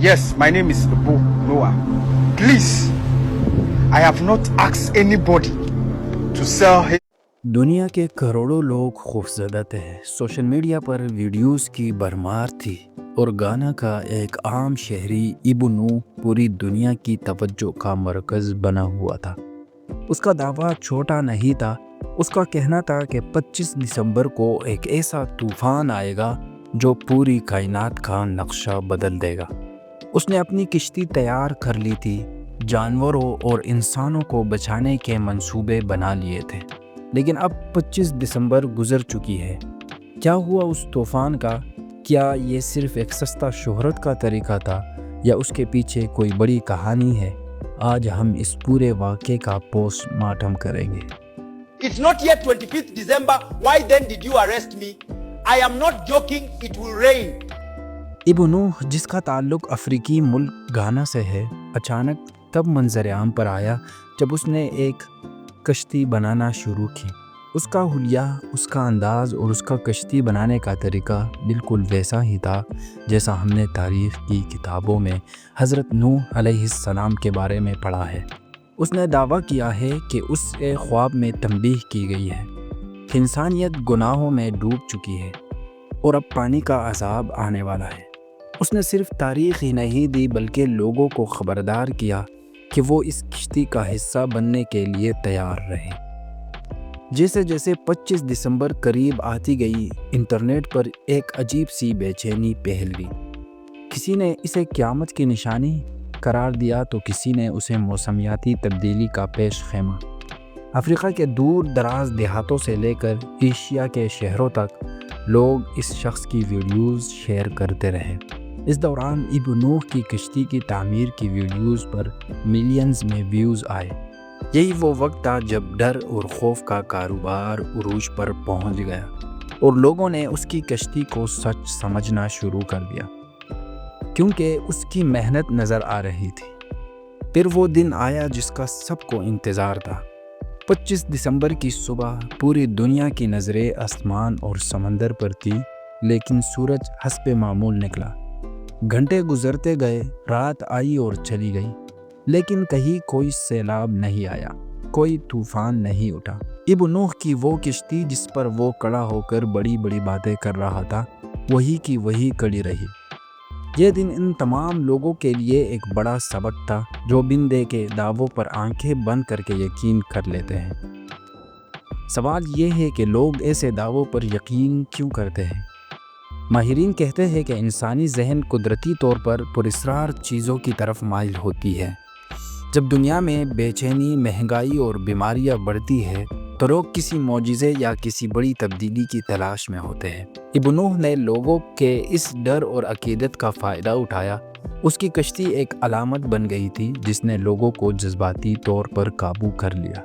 Yes, my name is Ibu Noah. Please, I have not asked anybody to sell his. दुनिया के करोड़ों लोग खौफजदा थे। सोशल मीडिया पर वीडियोस की भरमार थी और गाना का एक आम शहरी इब्नू पूरी दुनिया की तवज्जो का मरकज़ बना हुआ था। उसका दावा छोटा नहीं था। उसका कहना था कि 25 दिसंबर को एक ऐसा तूफान आएगा जो पूरी कायनात का नक्शा बदल देगा। उसने अपनी किश्ती तैयार कर ली थी, जानवरों और इंसानों को बचाने के मंसूबे बना लिए थे। लेकिन अब 25 दिसंबर गुजर चुकी है। क्या हुआ उस तूफान का? क्या ये सिर्फ एक सस्ता शोहरत का तरीका था या उसके पीछे कोई बड़ी कहानी है? आज हम इस पूरे वाक़े का पोस्टमार्टम करेंगे। It's not yet 25th December. Why then did you arrest me? I am not joking. It will rain. इब्नू, जिसका ताल्लुक़ अफ्रीकी मुल्क घाना से है, अचानक तब मंजर आम पर आया जब उसने एक कश्ती बनाना शुरू की। उसका हुलिया, उसका अंदाज़ और उसका कश्ती बनाने का तरीका बिल्कुल वैसा ही था जैसा हमने तारीख़ की किताबों में हज़रत नूह अलैहिस्सलाम के बारे में पढ़ा है। उसने दावा किया है कि उसके ख्वाब में तंबीह की गई है कि इंसानियत गुनाहों में डूब चुकी है और अब पानी का अज़ाब आने वाला है। उसने सिर्फ तारीख़ ही नहीं दी बल्कि लोगों को ख़बरदार किया कि वो इस किश्ती का हिस्सा बनने के लिए तैयार रहें। जैसे जैसे 25 दिसंबर करीब आती गई, इंटरनेट पर एक अजीब सी बेचैनी फैल गई। किसी ने इसे क़यामत की निशानी करार दिया तो किसी ने उसे मौसमियाती तब्दीली का पेश खेमा। अफ्रीका के दूर दराज देहातों से लेकर एशिया के शहरों तक लोग इस शख्स की वीडियोज़ शेयर करते रहे। इस दौरान इब्नू की किश्ती की तामीर की वीडियोज़ पर मिलियंस में व्यूज़ आए। यही वो वक्त था जब डर और खौफ का कारोबार उरूज पर पहुंच गया और लोगों ने उसकी कश्ती को सच समझना शुरू कर दिया क्योंकि उसकी मेहनत नज़र आ रही थी। फिर वो दिन आया जिसका सबको इंतज़ार था। 25 दिसंबर की सुबह पूरी दुनिया की नज़रें आसमान और समंदर पर थी, लेकिन सूरज हस्बे मामूल निकला। घंटे गुजरते गए, रात आई और चली गई, लेकिन कहीं कोई सैलाब नहीं आया, कोई तूफान नहीं उठा। इब्नू की वो किश्ती जिस पर वो खड़ा होकर बड़ी बड़ी बातें कर रहा था, वही की वही खड़ी रही। ये दिन इन तमाम लोगों के लिए एक बड़ा सबक था जो बिन देखे दावों पर आंखें बंद करके यकीन कर लेते हैं। सवाल ये है कि लोग ऐसे दावों पर यकीन क्यों करते हैं? माहिरीन कहते हैं कि इंसानी जहन कुदरती तौर पर पुरस्रार चीज़ों की तरफ माइल होती है। जब दुनिया में बेचैनी, महंगाई और बीमारियां बढ़ती है तो लोग किसी मौजिज़े या किसी बड़ी तब्दीली की तलाश में होते हैं। इब्नू ने लोगों के इस डर और अकीदत का फ़ायदा उठाया। उसकी कश्ती एक अलामत बन गई थी जिसने लोगों को जज्बाती तौर पर काबू कर लिया।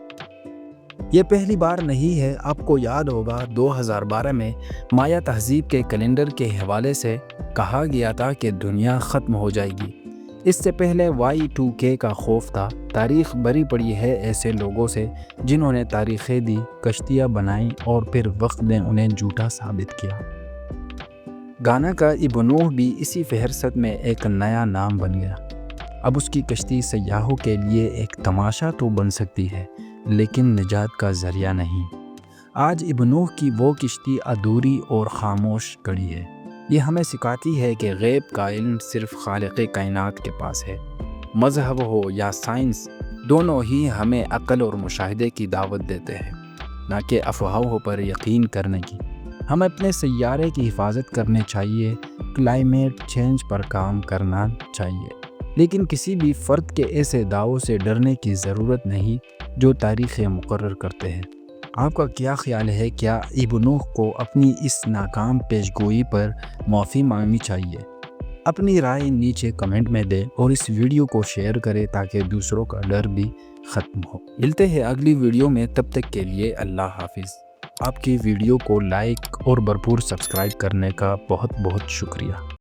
ये पहली बार नहीं है। आपको याद होगा 2012 में माया तहज़ीब के कैलेंडर के हवाले से कहा गया था कि दुनिया ख़त्म हो जाएगी। इससे पहले Y2K का खौफ था। तारीख़ भरी पड़ी है ऐसे लोगों से जिन्होंने तारीख़ें दी, कश्तियाँ बनाई और फिर वक्त ने उन्हें झूठा साबित किया। गाना का इब्नू भी इसी फहरस्त में एक नया नाम बन गया। अब उसकी कश्ती सयाहों के लिए एक तमाशा तो बन सकती है, लेकिन निजात का ज़रिया नहीं। आज इब्नू की वो किश्ती अधूरी और ख़ामोश खड़ी है। ये हमें सिखाती है कि गैब का इल्म सिर्फ़ खालिक़ कायनात के पास है। मज़हब हो या साइंस, दोनों ही हमें अक़ल और मुशाहिदे की दावत देते हैं, ना कि अफ़वाहों पर यकीन करने की। हमें अपने सैयारे की हिफाजत करनी चाहिए, क्लाइमेट चेंज पर काम करना चाहिए, लेकिन किसी भी फ़र्द के ऐसे दावों से डरने की ज़रूरत नहीं जो तारीख़ें मुकर्रर करते हैं। आपका क्या ख्याल है? क्या इब्नू को अपनी इस नाकाम पेशगोई पर माफ़ी मांगनी चाहिए? अपनी राय नीचे कमेंट में दें और इस वीडियो को शेयर करें ताकि दूसरों का डर भी ख़त्म हो। मिलते हैं अगली वीडियो में, तब तक के लिए अल्लाह हाफिज़। आपकी वीडियो को लाइक और भरपूर सब्सक्राइब करने का बहुत बहुत शुक्रिया।